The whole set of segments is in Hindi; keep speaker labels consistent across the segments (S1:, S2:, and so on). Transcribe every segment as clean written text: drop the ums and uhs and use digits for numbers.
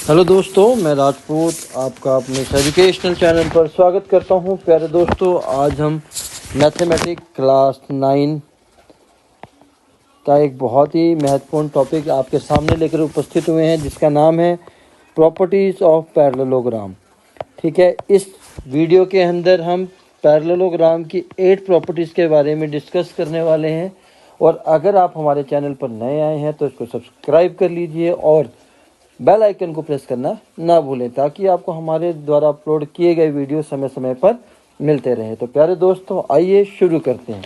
S1: हेलो दोस्तों, मैं राजपूत आपका अपने इस एजुकेशनल चैनल पर स्वागत करता हूं। प्यारे दोस्तों, आज हम मैथमेटिक्स क्लास 9 का एक बहुत ही महत्वपूर्ण टॉपिक आपके सामने लेकर उपस्थित हुए हैं, जिसका नाम है प्रॉपर्टीज़ ऑफ पैरेललोग्राम। ठीक है, इस वीडियो के अंदर हम पैरेललोग्राम की 8 प्रॉपर्टीज़ के बारे में डिस्कस करने वाले हैं। और अगर आप हमारे चैनल पर नए आए हैं तो इसको सब्सक्राइब कर लीजिए और बेल आइकन को प्रेस करना ना भूलें, ताकि आपको हमारे द्वारा अपलोड किए गए वीडियो समय समय पर मिलते रहें। तो प्यारे दोस्तों, आइए शुरू करते हैं।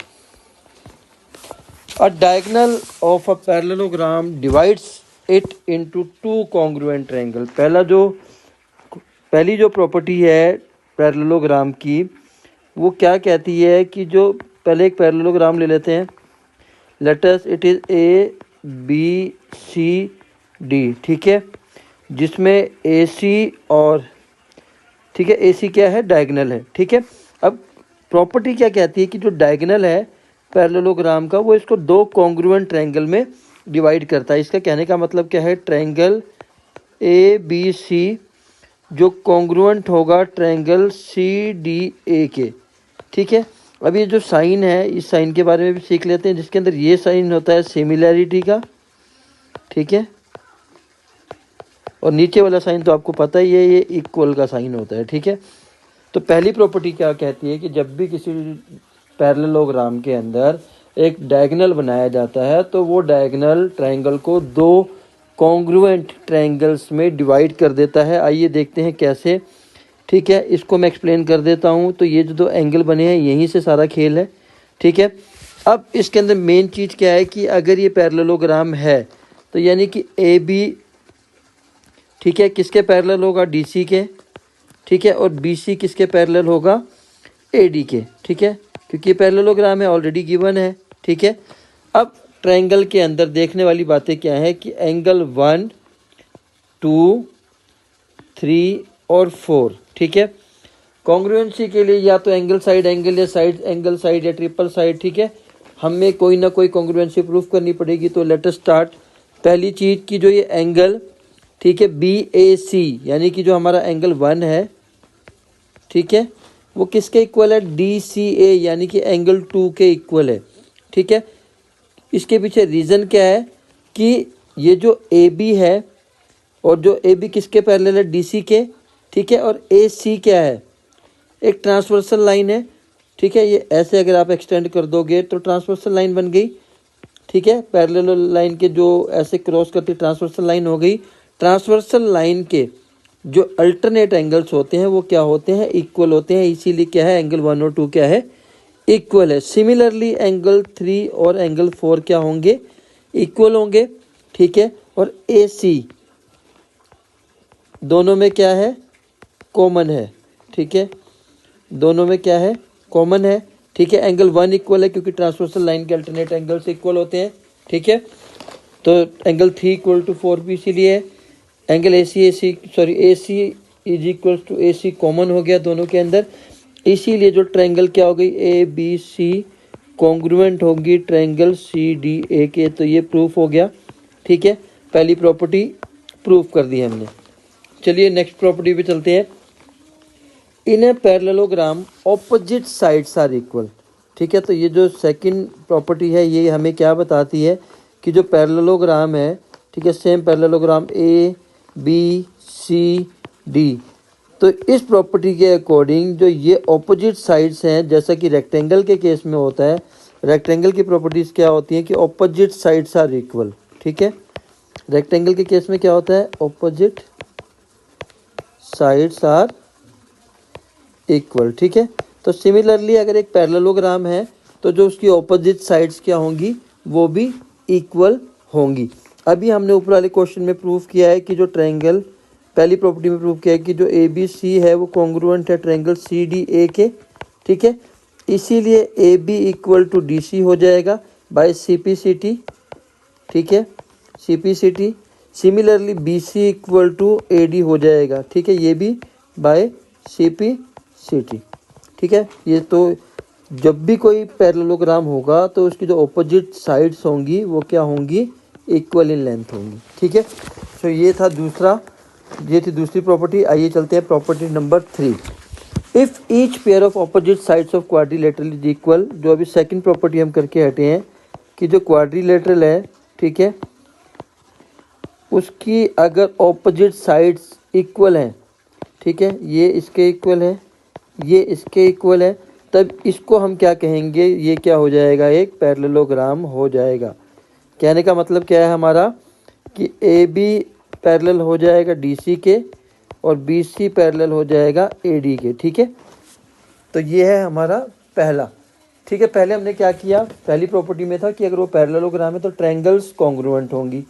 S1: अ diagonal of a parallelogram divides it into two congruent triangle. पहली जो प्रॉपर्टी है पैरेललोग्राम की, वो क्या कहती है कि जो पहले एक पैरेललोग्राम ले लेते हैं। Let us it is A B C D. ठीक है, जिसमें ए सी और ठीक है, ए सी क्या है, डायगोनल है। ठीक है, अब प्रॉपर्टी क्या कहती है कि जो डायगोनल है पैरेललोग्राम का, वो इसको दो कॉन्ग्रुएंट ट्रायंगल में डिवाइड करता है। इसका कहने का मतलब क्या है, ट्रायंगल ए बी सी जो कॉन्ग्रुएंट होगा ट्रायंगल सी डी ए के। ठीक है, अब ये जो साइन है, इस साइन के बारे में भी सीख लेते हैं, जिसके अंदर ये साइन होता है सिमिलैरिटी का। ठीक है, और नीचे वाला साइन तो आपको पता ही है, ये इक्वल का साइन होता है। ठीक है, तो पहली प्रॉपर्टी क्या कहती है कि जब भी किसी पैरेललोग्राम के अंदर एक डायगोनल बनाया जाता है तो वो डायगोनल ट्रायंगल को दो कॉन्ग्रुएंट ट्रायंगल्स में डिवाइड कर देता है। आइए देखते हैं कैसे। ठीक है, इसको मैं एक्सप्लेन कर देता हूँ। तो ये जो दो एंगल बने हैं, यहीं से सारा खेल है। ठीक है, अब इसके अंदर मेन चीज़ क्या है कि अगर ये पैरेललोग्राम है तो यानी कि ए बी, ठीक है, किसके पैरेलल होगा, डी सी के। ठीक है, और बी सी किसके पैरेलल होगा, ए डी के। ठीक है, क्योंकि पैरेललोग्राम है, ऑलरेडी गिवन है। ठीक है, अब ट्रायंगल के अंदर देखने वाली बातें क्या है कि एंगल 1, 2, 3 और 4। ठीक है, कॉन्ग्रुएंसी के लिए या तो एंगल साइड एंगल या साइड एंगल साइड या ट्रिपल साइड। ठीक है, हमें कोई ना कोई कॉन्ग्रुएंसी प्रूफ करनी पड़ेगी। तो लेट अस स्टार्ट। पहली चीज़ कि जो ये एंगल, ठीक है, बी ए सी, यानी कि जो हमारा एंगल 1 है, ठीक है, वो किसके इक्वल है, डी सी ए, यानी कि एंगल 2 के इक्वल है। ठीक है, इसके पीछे रीज़न क्या है कि ये जो ए बी है और जो ए बी किसके पैरेलल है, डी सी के। ठीक है, और ए सी क्या है, एक ट्रांसवर्सल लाइन है। ठीक है, ये ऐसे अगर आप एक्सटेंड कर दोगे तो ट्रांसवर्सल लाइन बन गई। ठीक है, पैरेलल लाइन के जो ऐसे क्रॉस करती ट्रांसवर्सल लाइन हो गई। ट्रांसवर्सल लाइन के जो अल्टरनेट एंगल्स होते हैं वो क्या होते हैं, इक्वल होते हैं। इसीलिए क्या है, एंगल 1 और 2 क्या है, इक्वल है। सिमिलरली एंगल 3 और एंगल 4 क्या होंगे, इक्वल होंगे। ठीक है, और ए सी दोनों में क्या है, कॉमन है। ठीक है, दोनों में क्या है, कॉमन है। ठीक है, एंगल 1 इक्वल है क्योंकि ट्रांसवर्सल लाइन के अल्टरनेट एंगल्स इक्वल होते हैं। ठीक है, तो एंगल 3 इक्वल टू 4 भी इसीलिए है। Angle A C is equal to A C common हो गया दोनों के अंदर। इसीलिए जो ट्रायंगल क्या हो गई, ए बी सी कॉन्ग्रुएंट होगी ट्रायंगल सी डी ए के। तो ये प्रूफ हो गया। ठीक है, पहली प्रॉपर्टी प्रूफ कर दी हमने। चलिए नेक्स्ट प्रॉपर्टी पे चलते हैं। In a parallelogram opposite sides are equal. ठीक है, तो ये जो सेकंड प्रॉपर्टी है, ये हमें क्या बताती है कि जो पैरेललोग्राम है, ठीक है, same parallelogram A B C D, तो इस प्रॉपर्टी के अकॉर्डिंग जो ये ऑपोजिट साइड्स हैं, जैसा कि रेक्टेंगल के केस में होता है, रेक्टेंगल की प्रॉपर्टीज़ क्या होती हैं कि ऑपोजिट साइड्स आर इक्वल। ठीक है, रेक्टेंगल के केस में क्या होता है, ऑपोजिट साइड्स आर इक्वल। ठीक है, तो सिमिलरली अगर एक पैरेललोग्राम है तो जो उसकी ऑपोजिट साइड्स क्या होंगी, वो भी इक्वल होंगी। अभी हमने ऊपर वाले क्वेश्चन में प्रूफ किया है कि जो ट्रायंगल, पहली प्रॉपर्टी में प्रूफ किया है कि जो ए बी सी है वो कॉन्ग्रुएंट है ट्रायंगल सी डी ए के। ठीक है, इसीलिए A B equal to D C हो जाएगा by C P C T. ठीक है, C P C T. Similarly B C equal to A D हो जाएगा। ठीक है, ये भी by C P C T. ठीक है, ये तो जब भी कोई पैरेललोग्राम होगा तो उसकी जो ऑपोजिट साइड्स होंगी वो क्या होंगी, इक्वल इन लेंथ होंगी। ठीक है, तो ये था दूसरा ये थी दूसरी प्रॉपर्टी। आइए चलते हैं property number 3। If each pair of opposite sides of quadrilateral is equal, जो अभी सेकंड प्रॉपर्टी हम करके हटे हैं कि जो क्वाड्रिलेटरल है, ठीक है, उसकी अगर ऑपोजिट साइड्स इक्वल हैं, ठीक है, ये इसके इक्वल है, ये इसके इक्वल है, तब इसको हम क्या कहेंगे, ये क्या हो जाएगा, एक पैरेललोग्राम हो जाएगा। कहने का मतलब क्या है हमारा कि ए बी पैरेलल हो जाएगा डी सी के और बी सी पैरेलल हो जाएगा ए डी के। ठीक है, तो ये है हमारा पहला। ठीक है, पहले हमने क्या किया, पहली प्रॉपर्टी में था कि अगर वो पैरेललोग्राम है तो ट्रायंगल्स कॉन्ग्रुएंट होंगी।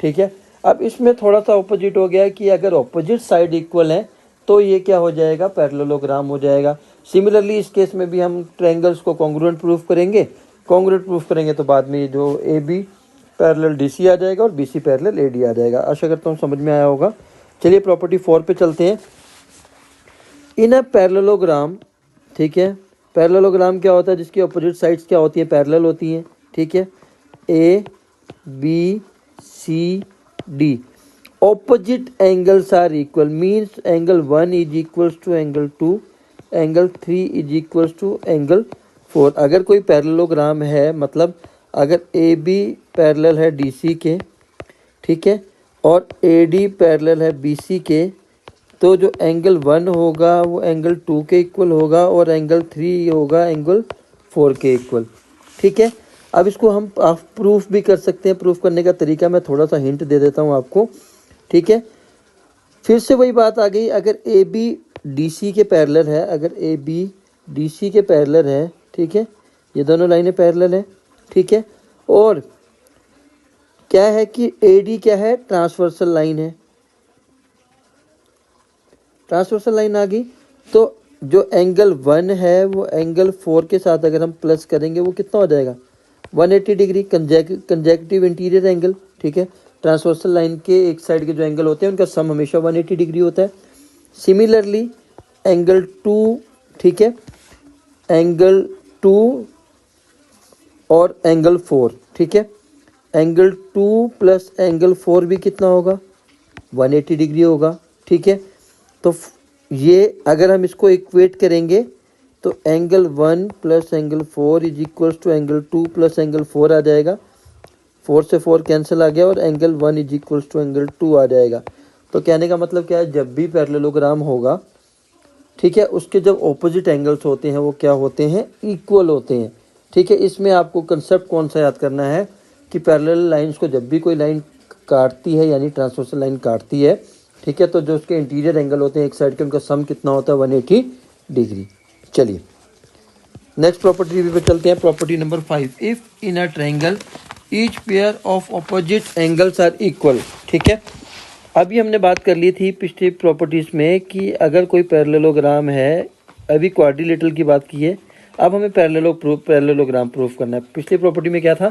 S1: ठीक है, अब इसमें थोड़ा सा ऑपोजिट हो गया कि अगर ऑपोजिट साइड इक्वल है तो ये क्या हो जाएगा, पैरेललोग्राम हो जाएगा। सिमिलरली इस केस में भी हम ट्रायंगल्स को कॉन्ग्रुएंट प्रूफ करेंगे। कॉन्ग्रुएंट प्रूफ करेंगे तो बाद में जो A B parallel D C आ जाएगा और B C parallel A D आ जाएगा। आशा करता हूँ समझ में आया होगा। चलिए प्रॉपर्टी 4 पे चलते हैं। इन अ पैरेललोग्राम, ठीक है, पैरेललोग्राम क्या होता है, जिसकी अपोजिट साइड्स क्या होती है, पैरेलल होती हैं। ठीक है, A B C D opposite angles are equal means angle 1 is equals to angle 2, angle 3 is equals to angle 4। अगर कोई पैरेललोग्राम है, मतलब अगर ए बी पैरेलल है डी सी के, ठीक है, और ए डी पैरेलल है बी सी के, तो जो एंगल 1 होगा वो एंगल 2 के इक्वल होगा और एंगल 3 होगा एंगल 4 के इक्वल। ठीक है, अब इसको हम प्रूफ भी कर सकते हैं। प्रूफ करने का तरीका मैं थोड़ा सा हिंट दे देता हूँ आपको। ठीक है, फिर से वही बात आ गई, अगर ए बी डी सी के पैरेलल है, अगर ए बी डी सी के पैरेलल है, ठीक है, ये दोनों लाइनें पैरेलल है, ठीक है, और क्या है कि ए डी क्या है, ट्रांसवर्सल लाइन है, ट्रांसवर्सल लाइन आ गई, तो जो एंगल 1 है वो एंगल 4 के साथ अगर हम प्लस करेंगे वो कितना हो जाएगा, 180 डिग्री कंजेक्टिव इंटीरियर एंगल। ठीक है, ट्रांसवर्सल लाइन के एक साइड के जो एंगल होते हैं उनका सम हमेशा 180 डिग्री होता है। सिमिलरली एंगल 2, ठीक है, एंगल 2 और एंगल 4, ठीक है, एंगल 2 प्लस एंगल 4 भी कितना होगा, 180 डिग्री होगा। ठीक है, तो ये अगर हम इसको इक्वेट करेंगे तो angle 1 plus angle 4 is equals to angle 2 plus angle 4 आ जाएगा। 4 से 4 कैंसिल आ गया और angle 1 is equals to angle 2 आ जाएगा। तो कहने का मतलब क्या है, जब भी पैरेललोग्राम होगा, ठीक है, उसके जब ऑपोजिट एंगल्स होते हैं वो क्या होते हैं, इक्वल होते हैं। ठीक है, इसमें आपको कंसेप्ट कौन सा याद करना है कि पैरेलल लाइंस को जब भी कोई लाइन काटती है, यानी ट्रांसवर्सल लाइन काटती है, ठीक है, तो जो उसके इंटीरियर एंगल होते हैं एक साइड के, उनका सम कितना होता है, 180 डिग्री। चलिए नेक्स्ट प्रॉपर्टी पे चलते हैं, property number 5। If in a triangle each pair of opposite angles are equal. ठीक है, अभी हमने बात कर ली थी पिछली प्रॉपर्टीज में कि अगर कोई पैरेललोग्राम है, अभी क्वाड्रिलेटरल की बात की है, अब हमें पैरेललोग्राम प्रूफ करना है। पिछली प्रॉपर्टी में क्या था,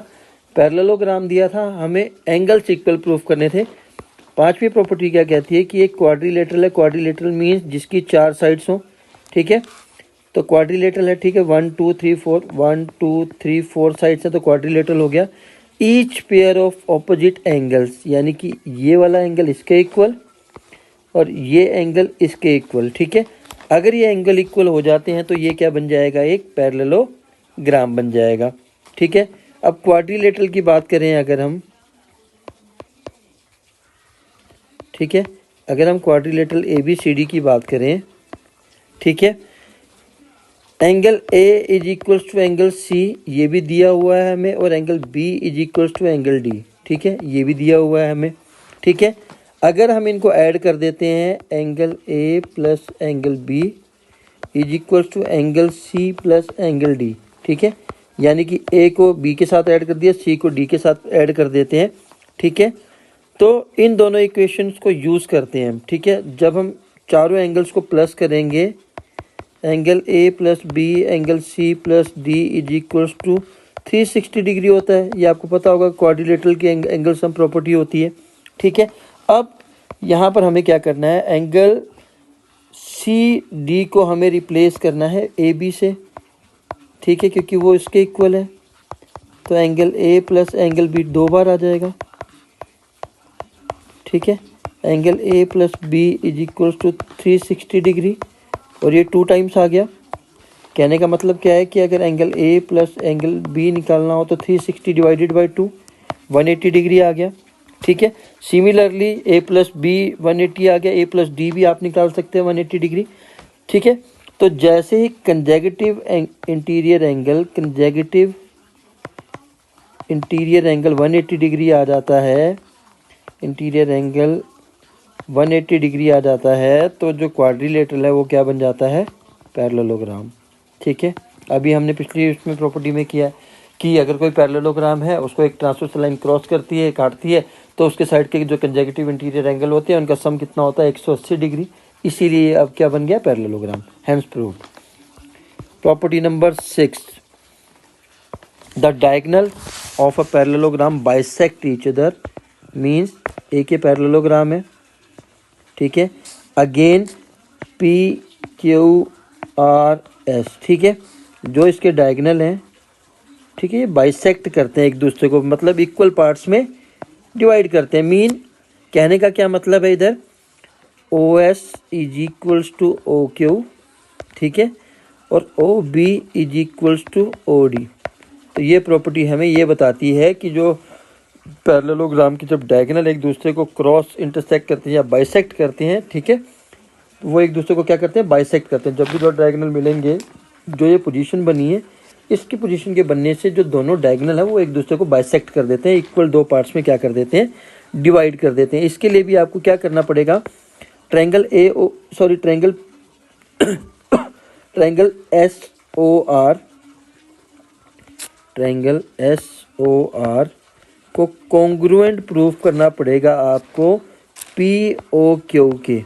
S1: पैरेललोग्राम दिया था, हमें एंगल्स इक्वल प्रूफ करने थे। पांचवी प्रॉपर्टी क्या कहती है कि एक क्वाड्रिलेटरल है, क्वाड्रिलेटरल मीन्स जिसकी 4 साइड्स हों। ठीक है, तो क्वाड्रिलेटरल है, ठीक है, 1 2 3 4 1 2 3 4 साइड्स है, तो क्वाड्रिलेटरल हो गया। Each pair of opposite angles, यानी कि ये वाला एंगल इसके इक्वल और ये एंगल इसके इक्वल। ठीक है, अगर ये एंगल इक्वल हो जाते हैं तो ये क्या बन जाएगा, एक पैरेललोग्राम बन जाएगा। ठीक है, अब क्वाड्रिलेटरल की बात करें अगर हम, ठीक है, अगर हम quadrilateral A B C D की बात करें, ठीक है, angle A is equals to angle C, ये भी दिया हुआ है हमें, और angle B is equals to angle D. ठीक है, ये भी दिया हुआ है हमें। ठीक है, अगर हम इनको ऐड कर देते हैं, angle A plus angle B is equals to angle C plus angle D. ठीक है, यानी कि ए को बी के साथ ऐड कर दिया, सी को डी के साथ ऐड कर देते हैं। ठीक है, तो इन दोनों इक्वेशंस को यूज़ करते हैं। ठीक है, जब हम चारों एंगल्स को प्लस करेंगे, angle A plus B angle C plus D is equals to 360 degree होता है। ये आपको पता होगा, क्वाड्रिलेटरल की एंगल सम प्रॉपर्टी होती है। ठीक है, अब यहाँ पर हमें क्या करना है, एंगल सी डी को हमें रिप्लेस करना है ए बी से। ठीक है, क्योंकि वो इसके इक्वल है, तो angle A plus angle B 2 बार आ जाएगा। ठीक है, angle A plus B is equals to 360 degree, और ये 2 टाइम्स आ गया। कहने का मतलब क्या है कि अगर angle A plus angle B निकालना हो तो 360 डिवाइडेड बाई 2, 180 डिग्री आ गया। ठीक है, सिमिलरली ए प्लस बी 180 आ गया, ए प्लस डी भी आप निकाल सकते हैं 180 डिग्री। ठीक है, तो जैसे ही कंजेक्टिव इंटीरियर एंगल 180 डिग्री आ जाता है, इंटीरियर एंगल 180 डिग्री आ जाता है, तो जो क्वाड्रिलेटरल है वो क्या बन जाता है, पैरेललोग्राम। ठीक है, अभी हमने पिछली इसमें प्रॉपर्टी में किया है कि अगर कोई पैरेललोग्राम है, उसको एक ट्रांसवर्सल लाइन क्रॉस करती है, काटती है, तो उसके साइड के जो कंजेक्टिव इंटीरियर एंगल होते हैं उनका सम कितना होता है, 180 डिग्री। इसीलिए अब क्या बन गया, parallelogram. Hence proved. Property number 6, the diagonal of a parallelogram bisect each other, means एक ही पैरेललोग्राम है। ठीक है, again P Q R S. ठीक है, जो इसके डायगोनल हैं, ठीक है, ये बाइसेक्ट करते हैं एक दूसरे को, मतलब इक्वल पार्ट्स में डिवाइड करते हैं। मीन कहने का क्या मतलब है, इधर O S is equals to O Q, ठीक है, और O B is equals to O D. तो ये प्रॉपर्टी हमें ये बताती है कि जो पैरेललोग्राम की जब डायगोनल एक दूसरे को क्रॉस इंटरसेक्ट करते हैं या बाइसेक्ट करते हैं, ठीक है, तो वो एक दूसरे को क्या करते हैं, बाइसेक्ट करते हैं। जब भी दो डायगोनल मिलेंगे, जो ये पोजीशन बनी है, इसकी पोजीशन के बनने से जो दोनों डायगोनल है वो एक दूसरे को बाइसेक्ट कर देते हैं, इक्वल 2 पार्ट्स में क्या कर देते हैं, डिवाइड कर देते हैं। इसके लिए भी आपको क्या करना पड़ेगा, ट्रायंगल एस ओ आर को कॉन्ग्रुएंट प्रूफ करना पड़ेगा आपको पी ओ क्यू के।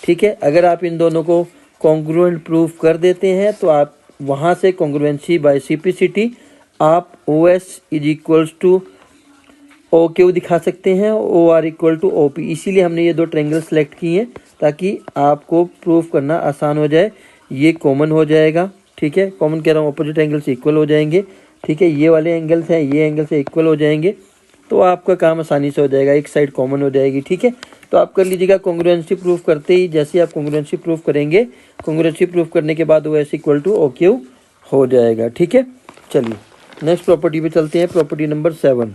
S1: ठीक है, अगर आप इन दोनों को कॉन्ग्रुएंट प्रूफ कर देते हैं तो आप वहाँ से कॉन्ग्रुएंसी बाय सिम्प्लिसिटी आप O S is equals to O Q दिखा सकते हैं, O R equal to O P. इसीलिए हमने ये 2 ट्रायंगल सेलेक्ट किए हैं ताकि आपको प्रूफ करना आसान हो जाए। ये कॉमन हो जाएगा, ठीक है, कॉमन कह रहा हूँ, ऑपोजिट एंगल से इक्वल हो जाएंगे। ठीक है, ये वाले एंगल्स हैं, ये एंगल से इक्वल हो जाएंगे, तो आपका काम आसानी से हो जाएगा, एक साइड कॉमन हो जाएगी। ठीक है, तो आप कर लीजिएगा कॉन्ग्रुएंसी प्रूफ करते ही, जैसे आप कॉन्ग्रुएंसी प्रूफ करेंगे, कॉन्ग्रुएंसी प्रूफ करने के बाद O S equal to O Q हो जाएगा। ठीक है, चलिए नेक्स्ट प्रॉपर्टी पे चलते हैं, property number 7।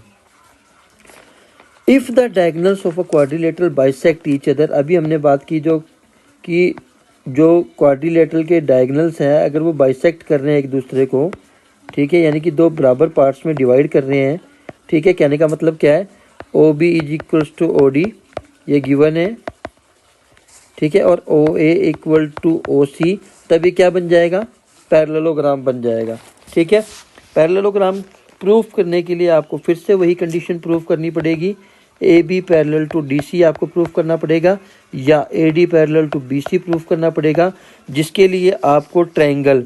S1: If the diagonals of a quadrilateral bisect each other, अभी हमने बात की जो क्वाड्रिलेटरल के डायगोनल्स हैं, अगर वो बाइसेक्ट कर रहे हैं एक दूसरे को, ठीक है, यानी कि 2 बराबर पार्ट्स में डिवाइड कर रहे हैं। ठीक है, कहने का मतलब क्या है, O B is equals to O D, ये गिवन है। ठीक है, और ओ ए इक्वल टू ओ सी, तभी क्या बन जाएगा, पैरेललोग्राम बन जाएगा। ठीक है, पैरेललोग्राम प्रूफ करने के लिए आपको फिर से वही कंडीशन प्रूफ करनी पड़ेगी, A B parallel to D C आपको प्रूफ करना पड़ेगा, या A D parallel to B C proof करना पड़ेगा, जिसके लिए आपको ट्रायंगल,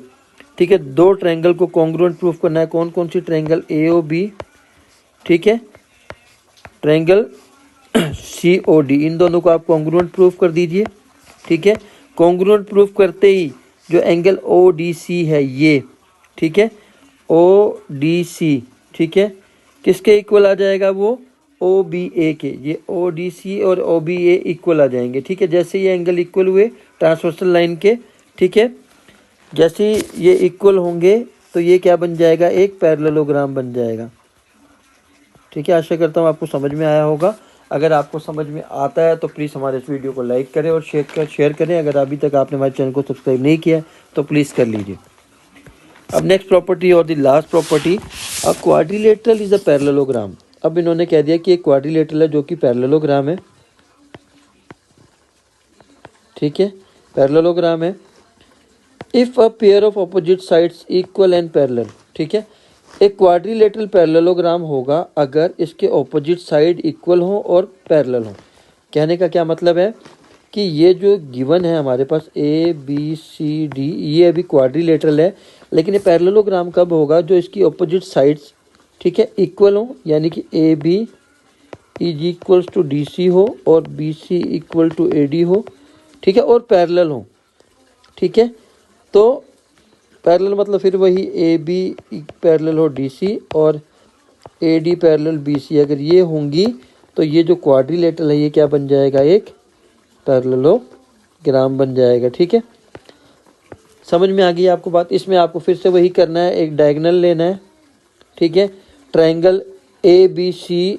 S1: ठीक है, 2 ट्रायंगल को कॉन्ग्रुएंट प्रूफ करना है। कौन कौन सी, ट्रायंगल ए ओ बी, ठीक है, ट्रायंगल सी ओ डी, इन दोनों को आप कॉन्ग्रुएंट प्रूफ कर दीजिए। ठीक है, कॉन्ग्रुएंट प्रूफ करते ही जो एंगल ओ डी सी है ये, ठीक है, ओ डी सी, ठीक है, किसके इक्वल आ जाएगा, वो ओ बी ए के, ये ओ डी सी और ओ बी ए इक्वल आ जाएंगे। ठीक है, जैसे ये एंगल इक्वल हुए ट्रांसवर्सल लाइन के, ठीक है, जैसे ये इक्वल होंगे तो ये क्या बन जाएगा, एक पैरेललोग्राम बन जाएगा। ठीक है, आशा करता हूँ आपको समझ में आया होगा। अगर आपको समझ में आता है तो प्लीज़ हमारे इस वीडियो को लाइक करें और शेयर करें। अगर अभी तक आपने हमारे चैनल को सब्सक्राइब नहीं किया तो प्लीज़ कर लीजिए। अब नेक्स्ट प्रॉपर्टी और the last property, a quadrilateral is a parallelogram. अब इन्होंने कह दिया कि एक क्वाड्रिलेटरल है जो कि पैरेललोग्राम है। ठीक है, पैरेललोग्राम है। If a pair of opposite sides equal and parallel, ठीक है, एक क्वाड्रिलेटरल पैरेललोग्राम होगा अगर इसके ऑपोजिट साइड इक्वल हो और पैरेलल हो। कहने का क्या मतलब है कि ये जो गिवन है हमारे पास ए बी सी डी, ये अभी क्वाड्रिलेटरल है, लेकिन ये पैरेललोग्राम कब होगा, जो इसकी ऑपोजिट साइड्स, ठीक है, इक्वल हो, यानी कि A B is equals to D C हो और B C equal to A D हो, ठीक है, और पैरेलल हो। ठीक है, तो पैरेलल मतलब फिर वही ए बी पैरेलल हो डी सी और A D parallel B C, अगर ये होंगी तो ये जो क्वाड्रिलेटरल है ये क्या बन जाएगा, एक पैरेललोग्राम बन जाएगा। ठीक है, समझ में आ गई आपको बात। इसमें आपको फिर से वही करना है, एक डायगोनल लेना है। ठीक है, ट्रायंगल ए बी सी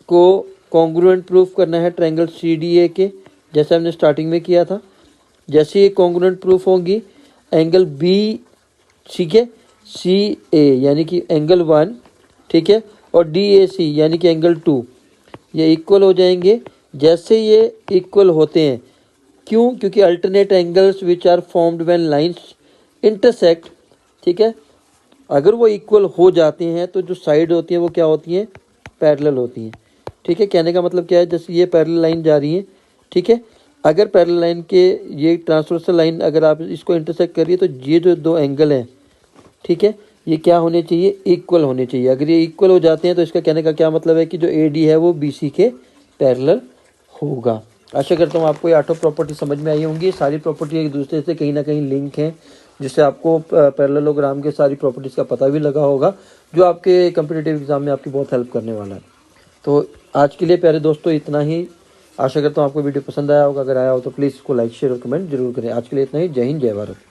S1: को कॉन्ग्रुएंट प्रूफ करना है ट्रायंगल सी डी ए के, जैसे हमने स्टार्टिंग में किया था। जैसे ये कॉन्ग्रुएंट प्रूफ होंगी, एंगल बी, ठीक है, सी ए यानी कि एंगल 1, ठीक है, और डी ए सी यानी कि एंगल 2, ये इक्वल हो जाएंगे। जैसे ये इक्वल होते हैं, क्यों? क्योंकि alternate angles which are formed when lines intersect, ठीक है, अगर वो इक्वल हो जाते हैं तो जो साइड होती है वो क्या होती हैं, पैरेलल होती हैं। ठीक है, कहने का मतलब क्या है, जैसे ये पैरेलल लाइन जा रही है, ठीक है, अगर पैरेलल लाइन के ये ट्रांसवर्सल लाइन अगर आप इसको इंटरसेक्ट करिए तो ये जो दो एंगल हैं, ठीक है, ये क्या होने चाहिए, इक्वल होने चाहिए। अगर ये इक्वल हो जाते हैं तो इसका कहने का क्या मतलब है कि जो ए डी है वो बी सी के पैरेलल होगा। आशा करता हूँ आपको ये 8 प्रॉपर्टी समझ में आई होंगी। सारी प्रॉपर्टी एक दूसरे से कहीं ना कहीं लिंक है, जिससे आपको पैरेललोग्राम के सारी प्रॉपर्टीज़ का पता भी लगा होगा, जो आपके कम्पिटिटिव एग्जाम में आपकी बहुत हेल्प करने वाला है। तो आज के लिए प्यारे दोस्तों इतना ही। आशा करता हूँ आपको वीडियो पसंद आया होगा। अगर आया हो तो प्लीज़ इसको लाइक शेयर और कमेंट जरूर करें। आज के लिए इतना ही। जय हिंद, जय भारत।